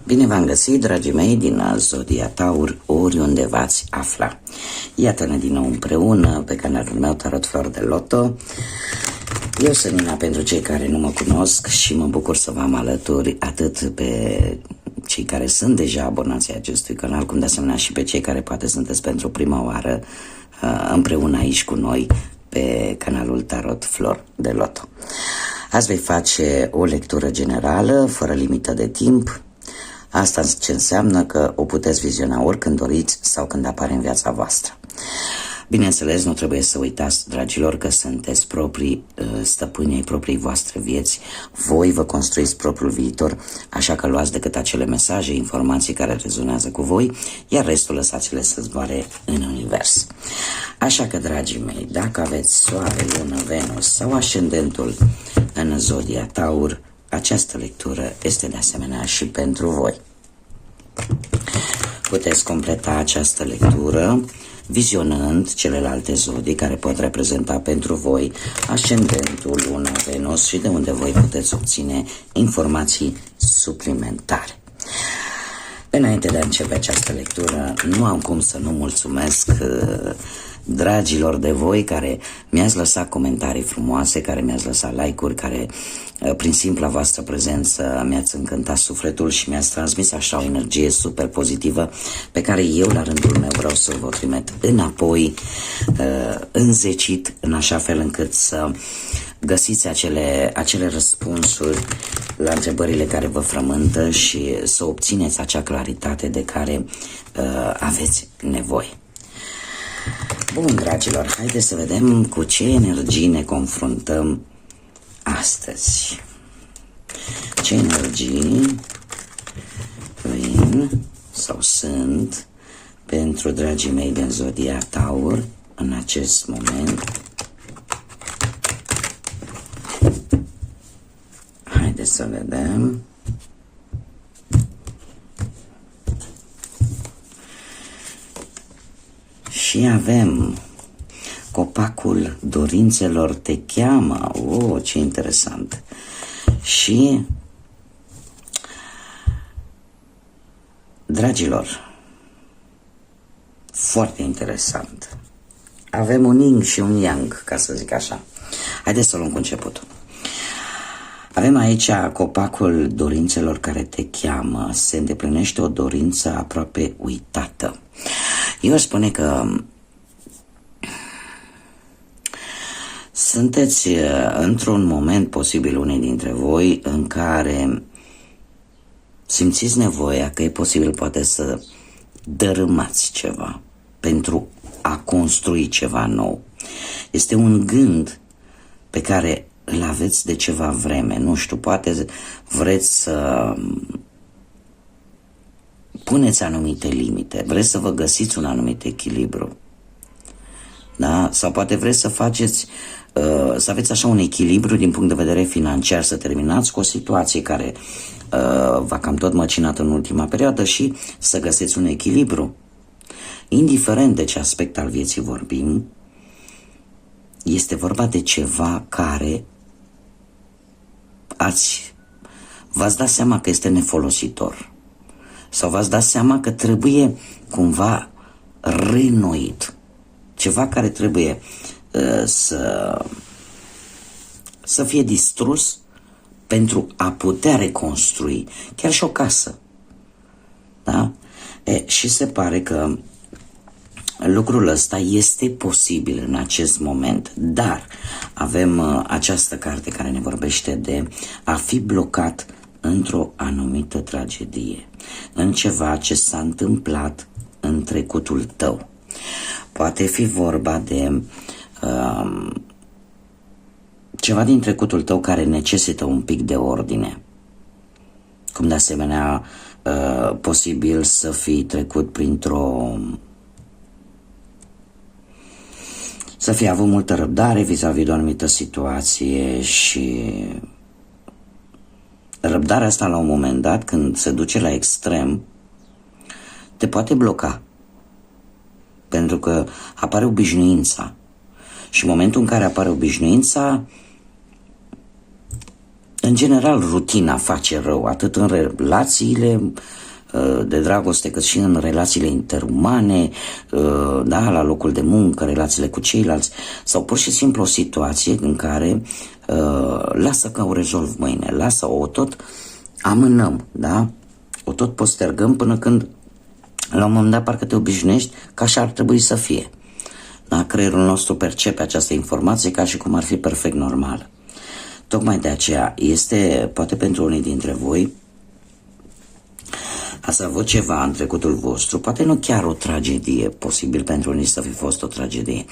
Bine v-am găsit, dragii mei, din Zodia Taur, oriunde v-ați afla. Iată-ne din nou împreună pe canalul meu Tarot Flor de Loto. Eu sunt Nina pentru cei care nu mă cunosc și mă bucur să vă am alături atât pe cei care sunt deja abonații acestui canal, cum de asemenea și pe cei care poate sunteți pentru prima oară împreună aici cu noi pe canalul Tarot Flor de Loto. Azi vei face o lectură generală, fără limită de timp. Asta ce înseamnă că o puteți viziona oricând doriți sau când apare în viața voastră. Bineînțeles, nu trebuie să uitați, dragilor, că sunteți proprii stăpâni ai proprii voastre vieți. Voi vă construiți propriul viitor, așa că luați decât acele mesaje, informații care rezonează cu voi, iar restul lăsați-le să zboare în univers. Așa că, dragii mei, dacă aveți Soare, Lună, Venus sau Ascendentul în Zodia Taur, această lectură este de asemenea și pentru voi. Puteți completa această lectură vizionând celelalte zodii care pot reprezenta pentru voi Ascendentul, Luna, Venus și de unde voi puteți obține informații suplimentare. Înainte de a începe această lectură, nu am cum să nu mulțumesc dragilor de voi care mi-ați lăsat comentarii frumoase, care mi-ați lăsat like-uri, care prin simpla voastră prezență mi-ați încântat sufletul și mi-ați transmis așa o energie super pozitivă pe care eu la rândul meu vreau să vă trimit înapoi înzecit, în așa fel încât să găsiți acele răspunsuri la întrebările care vă frământă și să obțineți acea claritate de care aveți nevoie. Bun, dragilor, haideți să vedem cu ce energii ne confruntăm astăzi. Ce energii vin sau sunt pentru dragii mei din Zodia Taur în acest moment. Haideți să vedem. Și avem copacul dorințelor te cheamă. Oh, ce interesant. Și, dragilor, foarte interesant. Avem un yin și un yang, ca să zic așa. Haideți să luăm cu începutul. Avem aici copacul dorințelor care te cheamă. Se îndeplinește o dorință aproape uitată. Eu aș spune că sunteți într-un moment posibil unii dintre voi în care simțiți nevoia că e posibil poate să dărâmați ceva pentru a construi ceva nou. Este un gând pe care îl aveți de ceva vreme, nu știu, poate vreți să puneți anumite limite, vreți să vă găsiți un anumit echilibru, da? Sau poate vreți să faceți, să aveți așa un echilibru din punct de vedere financiar, să terminați cu o situație care v-a cam tot măcinat în ultima perioadă și să găsiți un echilibru. Indiferent de ce aspect al vieții vorbim, este vorba de ceva care v-ați dat seama că este nefolositor. Sau v-ați dat seama că trebuie cumva reînnoit. Ceva care trebuie să fie distrus pentru a putea reconstrui. Chiar și o casă. Da? Și se pare că lucrul ăsta este posibil în acest moment, dar avem această carte care ne vorbește de a fi blocat într-o anumită tragedie, în ceva ce s-a întâmplat în trecutul tău. Poate fi vorba de ceva din trecutul tău care necesită un pic de ordine, cum de asemenea posibil să fii trecut să fii avut multă răbdare vis-a-vis de o anumită situație și răbdarea asta la un moment dat, când se duce la extrem, te poate bloca. Pentru că apare obișnuința. Și în momentul în care apare obișnuința, În general, rutina face rău, atât în relațiile de dragoste, cât și în relațiile interumane, da, la locul de muncă, relațiile cu ceilalți, sau pur și simplu o situație în care lasă că o rezolv mâine, lasă-o tot amânăm, da? O tot postergăm până când la un moment dat parcă te obișnuiești că așa ar trebui să fie. Da? Creierul nostru percepe această informație ca și cum ar fi perfect normală. Tocmai de aceea este, poate pentru unii dintre voi, ați avut ceva în trecutul vostru, poate nu chiar o tragedie, posibil pentru unii să fi fost o tragedie,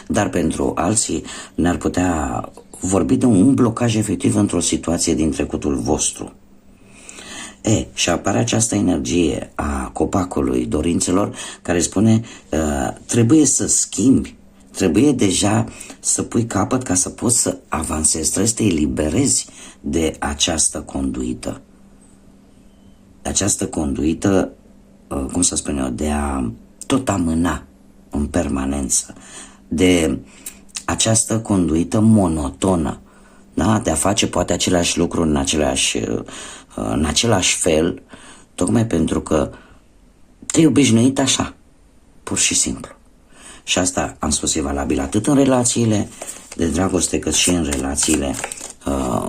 dar pentru alții ne-ar putea vorbi de un blocaj efectiv într-o situație din trecutul vostru. Și apare această energie a copacului dorințelor care spune trebuie să schimbi, trebuie deja să pui capăt ca să poți să avansezi, trebuie să te eliberezi de această conduită. Această conduită, cum să spun eu, de a tot amâna în permanență, de această conduită monotonă, da? De a face poate același lucru în același fel, tocmai pentru că te-ai obișnuit așa, pur și simplu. Și asta, am spus, e valabil atât în relațiile de dragoste, cât și în relațiile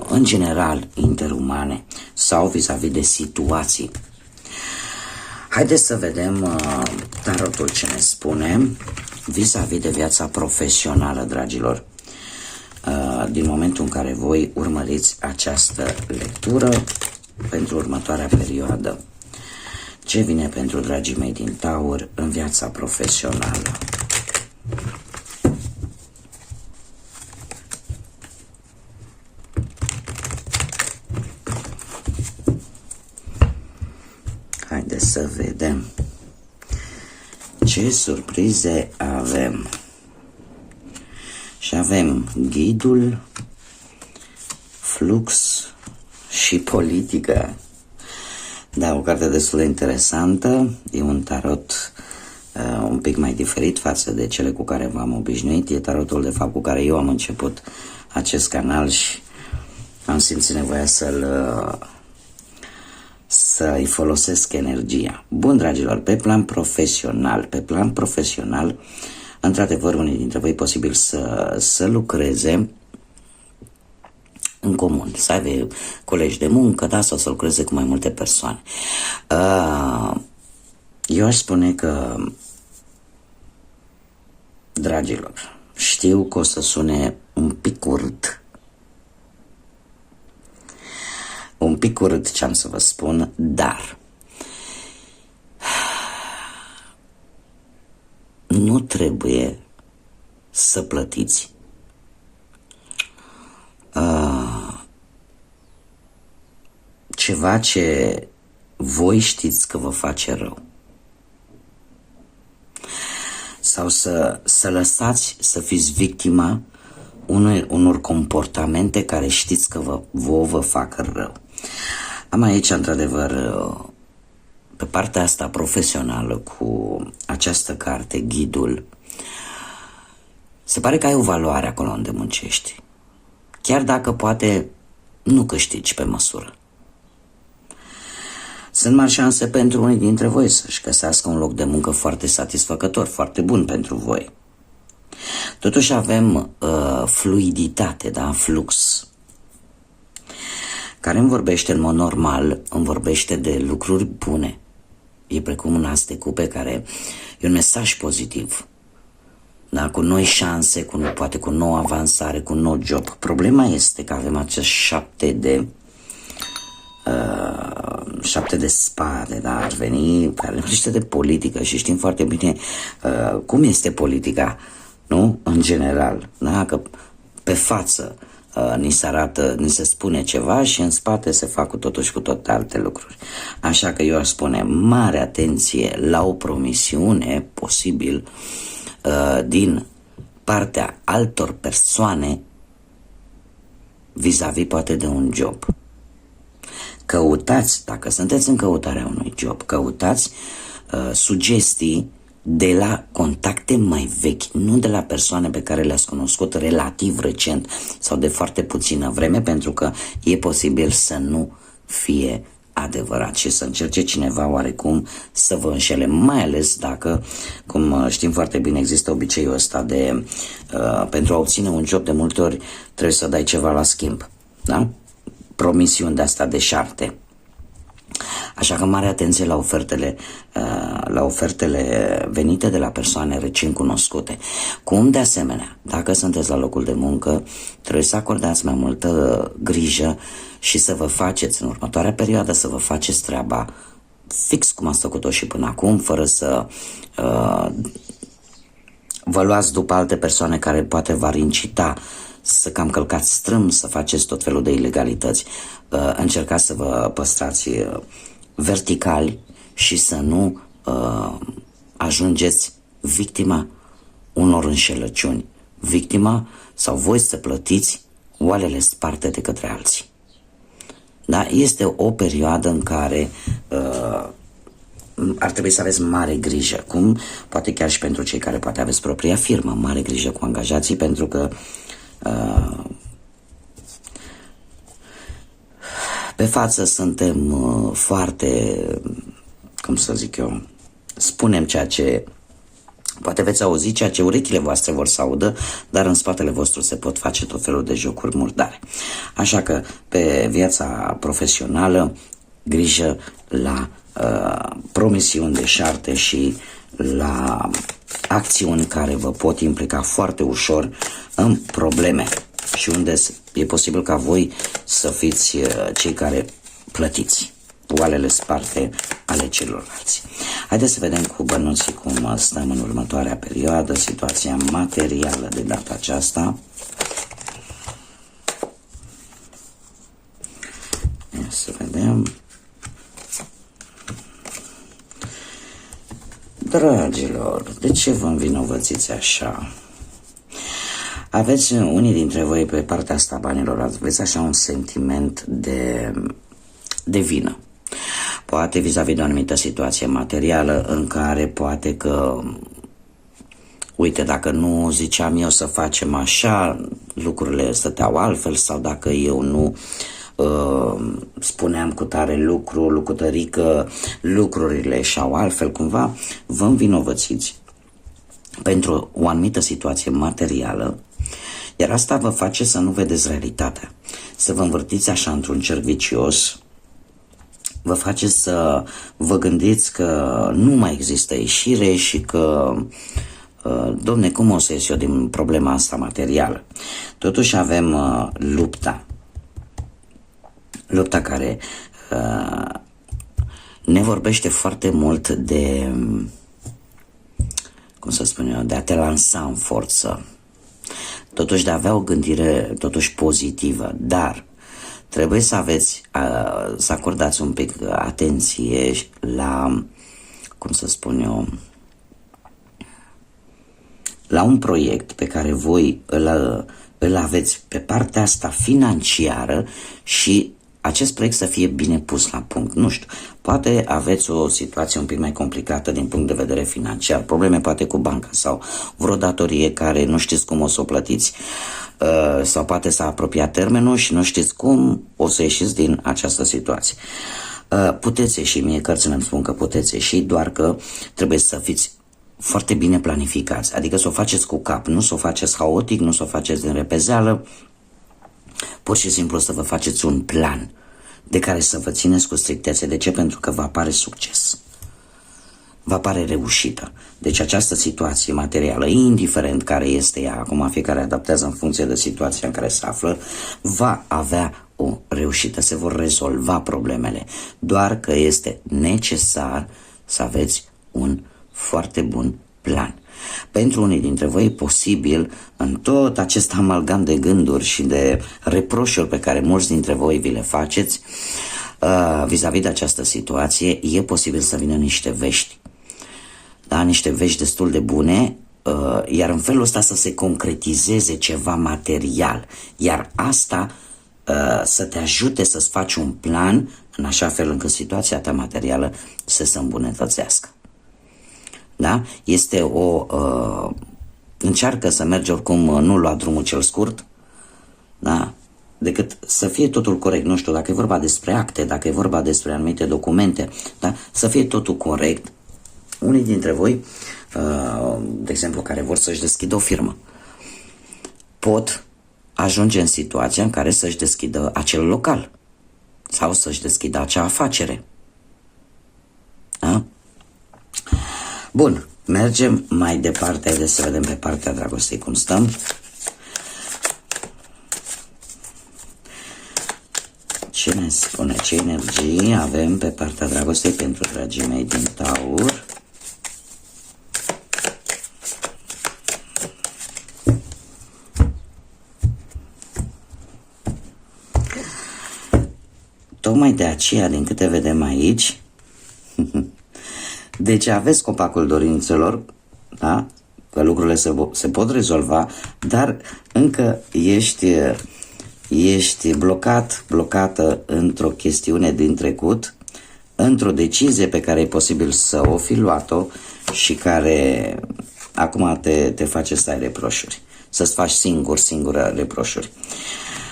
în general interumane sau vis-a-vis de situații. Haideți să vedem tarotul ce ne spune vis-a-vis de viața profesională, dragilor, din momentul în care voi urmăriți această lectură pentru următoarea perioadă. Ce vine pentru dragii mei din Taur în viața profesională? Haideți să vedem ce surprize avem. Și avem ghidul, flux și politică. Da, o carte destul de interesantă. E un tarot un pic mai diferit față de cele cu care v-am obișnuit. E tarotul, de fapt, cu care eu am început acest canal și am simțit nevoia să-i folosesc energia. Bun, dragilor, pe plan profesional, într-adevăr, unii dintre voi posibil să lucreze în comun, să aibă colegi de muncă, da, sau să lucreze cu mai multe persoane. Eu aș spune că, dragilor, știu că o să sune un pic urât ce am să vă spun, dar nu trebuie să plătiți ceva ce voi știți că vă face rău. Sau să lăsați să fiți victima unor comportamente care știți că vă fac rău. Am aici, într-adevăr, pe partea asta profesională cu această carte, ghidul, se pare că ai o valoare acolo unde muncești. Chiar dacă poate nu câștigi pe măsură. Sunt mari șanse pentru unii dintre voi să-și găsească un loc de muncă foarte satisfăcător, foarte bun pentru voi. Totuși avem fluiditate, da? Flux, care îmi vorbește în mod normal, îmi vorbește de lucruri bune. E precum un as de cupe care e un mesaj pozitiv. Da? Cu noi șanse, poate cu nouă avansare, cu un nou job. Problema este că avem acest 7 de spade, da? Ar veni, care vorbește de politică și știm foarte bine cum este politica, nu? În general, da? Că pe față ni se arată, ni se spune ceva și în spate se fac cu tot alte lucruri. Așa că eu aș spune mare atenție la o promisiune posibil din partea altor persoane vis-a-vis poate de un job. Căutați, dacă sunteți în căutarea unui job, căutați sugestii de la contacte mai vechi, nu de la persoane pe care le-ați cunoscut relativ recent sau de foarte puțină vreme, pentru că e posibil să nu fie adevărat și să încerce cineva oarecum să vă înșele, mai ales dacă, cum știm foarte bine, există obiceiul ăsta de pentru a obține un job de multe ori trebuie să dai ceva la schimb, da? Promisiuni de asta de șarte. Așa că mare atenție la ofertele venite de la persoane recent cunoscute. Cum de asemenea, dacă sunteți la locul de muncă, trebuie să acordați mai multă grijă și să vă faceți în următoarea perioadă, să vă faceți treaba fix cum ați făcut-o și până acum, fără să vă luați după alte persoane care poate v-ar incita să cam călcați strâmb, să faceți tot felul de ilegalități. Încercați să vă păstrați verticali și să nu ajungeți victima unor înșelăciuni. Victima sau voi să plătiți oalele sparte de către alții. Da? Este o perioadă în care ar trebui să aveți mare grijă, cum poate chiar și pentru cei care poate aveți propria firmă, mare grijă cu angajații, pentru că pe față suntem foarte, cum să zic eu, spunem ceea ce poate veți auzi, ceea ce urechile voastre vor să audă, dar în spatele vostru se pot face tot felul de jocuri murdare. Așa că pe viața profesională, grijă la promisiuni de șarte și la acțiuni care vă pot implica foarte ușor în probleme și unde e posibil ca voi să fiți cei care plătiți oalele sparte ale celorlalți. Haideți să vedem cu bănuții cum stăm în următoarea perioadă, situația materială de data aceasta. Ia să vedem. Dragilor, de ce vă învinovățiți așa? Aveți unii dintre voi pe partea asta banilor, aveți așa un sentiment de vină. Poate vis-a-vis de o anumită situație materială în care poate că, uite, dacă nu ziceam eu să facem așa, lucrurile stăteau altfel, sau dacă eu nu spuneam cu tare lucru, lucrătărică, lucrurile și-au altfel, cumva vă învinovățiți pentru o anumită situație materială, iar asta vă face să nu vedeți realitatea, să vă învârtiți așa într-un cerc vicios, vă face să vă gândiți că nu mai există ieșire și că, domne, cum o să ies eu din problema asta materială? Totuși avem lupta care ne vorbește foarte mult de, cum să spun eu, de a te lansa în forță, totuși de a avea o gândire totuși pozitivă, dar trebuie să aveți, să acordați un pic atenție la, cum să spun eu, la un proiect pe care voi îl aveți pe partea asta financiară și acest proiect să fie bine pus la punct. Nu știu, poate aveți o situație un pic mai complicată din punct de vedere financiar, probleme poate cu banca sau vreo datorie care nu știți cum o să o plătiți, sau poate s-a apropiat termenul și nu știți cum o să ieșiți din această situație. Puteți ieși, mie cărțile îmi spun că puteți ieși, doar că trebuie să fiți foarte bine planificați, adică să o faceți cu cap, nu să o faceți haotic, nu să o faceți din repezeală, pur și simplu să vă faceți un plan de care să vă țineți cu strictețe. De ce? Pentru că vă apare succes, vă apare reușită. Deci această situație materială, indiferent care este ea, acum fiecare adaptează în funcție de situația în care se află, va avea o reușită, se vor rezolva problemele, doar că este necesar să aveți un foarte bun plan. Pentru unii dintre voi e posibil, în tot acest amalgam de gânduri și de reproșuri pe care mulți dintre voi vi le faceți vis-a-vis de această situație, e posibil să vină niște vești. Da? Niște vești destul de bune, iar în felul ăsta să se concretizeze ceva material, iar asta să te ajute să-ți faci un plan în așa fel încât situația ta materială să se îmbunătățească. Da? Este o... încearcă să mergi oricum, nu lua drumul cel scurt, da? Decât să fie totul corect. Nu știu, dacă e vorba despre acte, dacă e vorba despre anumite documente, da? Să fie totul corect. Unii dintre voi, de exemplu, care vor să-și deschidă o firmă, pot ajunge în situația în care să-și deschidă acel local sau să-și deschidă acea afacere. Da? Bun, mergem mai departe. Haideți să vedem pe partea dragostei cum stăm. Ce ne spune, ce energie avem pe partea dragostei pentru dragii mei din Taur? Tocmai de aceea, din câte vedem aici, deci aveți copacul dorințelor, da? Că lucrurile se pot rezolva, dar încă ești blocată într-o chestiune din trecut, într-o decizie pe care e posibil să o fi luat-o și care acum te face să ai reproșuri, să-ți faci singură reproșuri.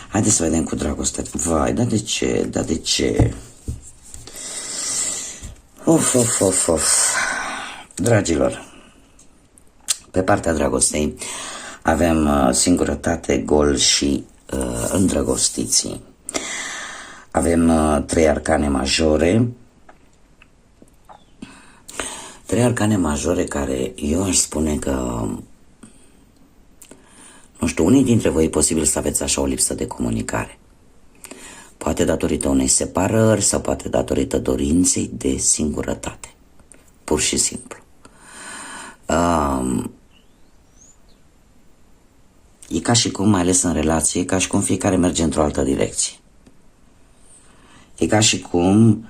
Haideți să vedem cu dragoste. Vai, dar de ce? Dar de ce? Of. Dragilor, pe partea dragostei avem singurătate, gol și îndrăgostiții. Avem 3 arcane majore. 3 arcane majore care eu aș spune că, nu știu, unii dintre voi e posibil să aveți așa o lipsă de comunicare. Poate datorită unei separări sau poate datorită dorinței de singurătate. Pur și simplu. E ca și cum, mai ales în relație, e ca și cum fiecare merge într-o altă direcție. E ca și cum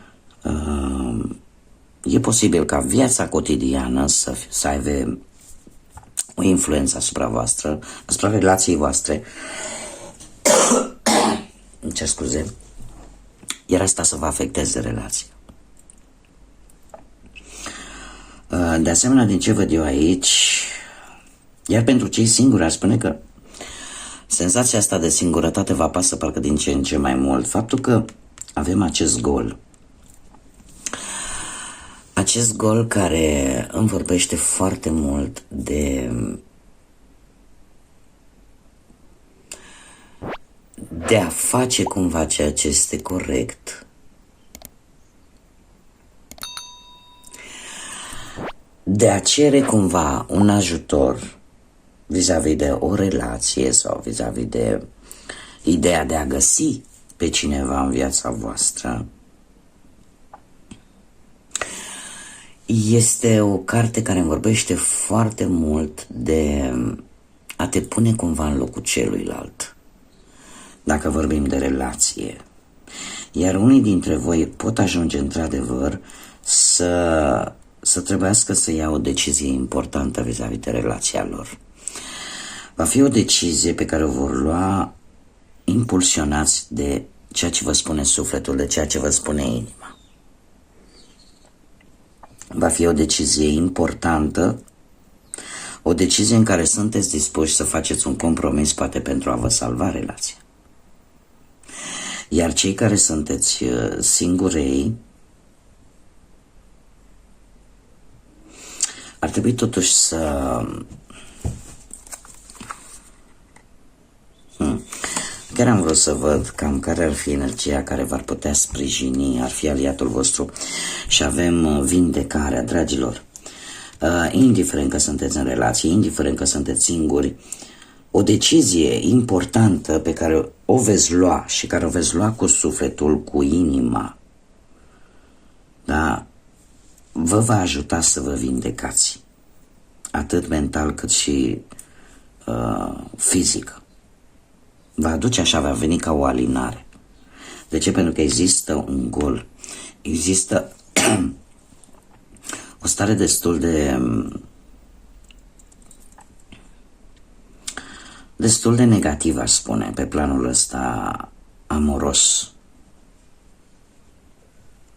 e posibil ca viața cotidiană să aibă o influență asupra voastră, asupra relației voastre. Îmi cer scuze. Iar asta să vă afecteze relația. De asemenea, din ce văd eu aici, iar pentru cei singuri, aș spune că senzația asta de singurătate vă apasă parcă din ce în ce mai mult. Faptul că avem acest gol. Acest gol care îmi vorbește foarte mult de a face cumva ceea ce este corect. De a cere cumva un ajutor vis-a-vis de o relație sau vis-a-vis de ideea de a găsi pe cineva în viața voastră. Este o carte care îmi vorbește foarte mult de a te pune cumva în locul celuilalt, dacă vorbim de relație. Iar unii dintre voi pot ajunge într-adevăr să trebuiască să ia o decizie importantă vis-a-vis de relația lor. Va fi o decizie pe care o vor lua impulsionați de ceea ce vă spune sufletul, de ceea ce vă spune inima. Va fi o decizie importantă, o decizie în care sunteți dispuși să faceți un compromis, poate pentru a vă salva relația. Iar cei care sunteți singurei, ar trebui totuși să... Chiar am vrut să văd cam care ar fi energia care v-ar putea sprijini, ar fi aliatul vostru. Și avem vindecarea, dragilor. Indiferent că sunteți în relație, indiferent că sunteți singuri, o decizie importantă pe care o veți lua și care o veți lua cu sufletul, cu inima, da, vă va ajuta să vă vindecați, atât mental cât și fizic. Va aduce așa, va veni ca o alinare. De ce? Pentru că există un gol, există o stare destul de negativă, aș spune, pe planul ăsta amoros.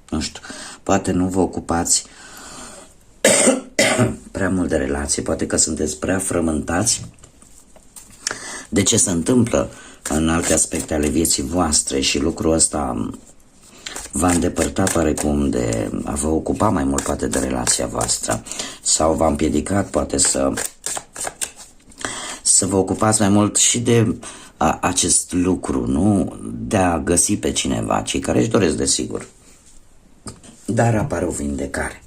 Nu știu, poate nu vă ocupați prea mult de relație, poate că sunteți prea frământați de ce se întâmplă în alte aspecte ale vieții voastre și lucrul ăsta v-a îndepărtat oarecum de a vă ocupa mai mult poate de relația voastră sau v-a împiedicat poate să vă ocupați mai mult și de acest lucru, nu? De a găsi pe cineva, cei care își doresc, desigur. Dar apare o vindecare.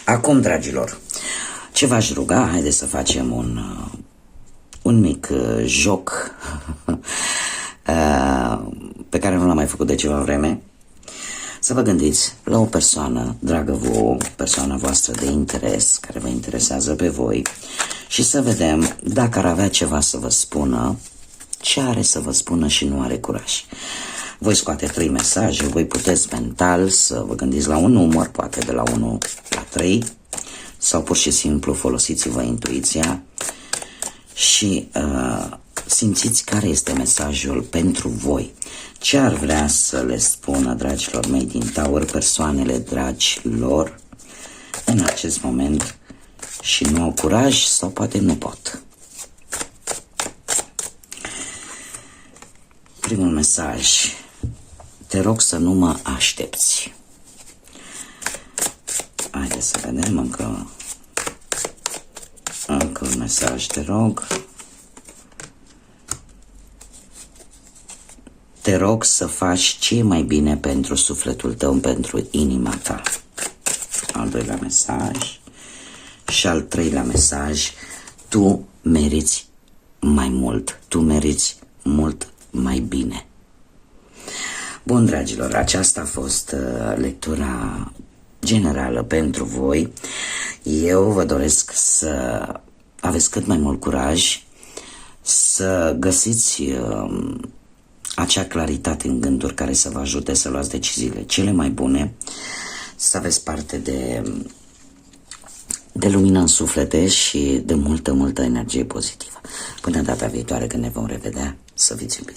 Acum, dragilor, ce v-aș ruga? Haideți să facem un mic joc pe care nu l-am mai făcut de ceva vreme. Să vă gândiți la o persoană dragă vouă, persoana voastră de interes, care vă interesează pe voi și să vedem dacă ar avea ceva să vă spună, ce are să vă spună și nu are curaj. Voi scoate 3 mesaje, voi puteți mental să vă gândiți la un număr, poate de la 1 la 3, sau pur și simplu folosiți-vă intuiția și simțiți care este mesajul pentru voi. Ce ar vrea să le spună, dragilor mei din Taur, persoanele dragi lor în acest moment și nu au curaj sau poate nu pot. Primul mesaj. Te rog să nu mă aștepți. Haideți să vedem încă un mesaj, te rog. Te rog să faci ce e mai bine pentru sufletul tău, pentru inima ta. Al doilea mesaj. Și al treilea mesaj. Tu meriți mai mult. Tu meriți mult mai bine. Bun, dragilor, aceasta a fost lectura generală pentru voi. Eu vă doresc să aveți cât mai mult curaj, să găsiți acea claritate în gânduri care să vă ajute să luați deciziile cele mai bune, să aveți parte de lumină în suflete și de multă energie pozitivă. Până data viitoare când ne vom revedea, să fiți iubiți!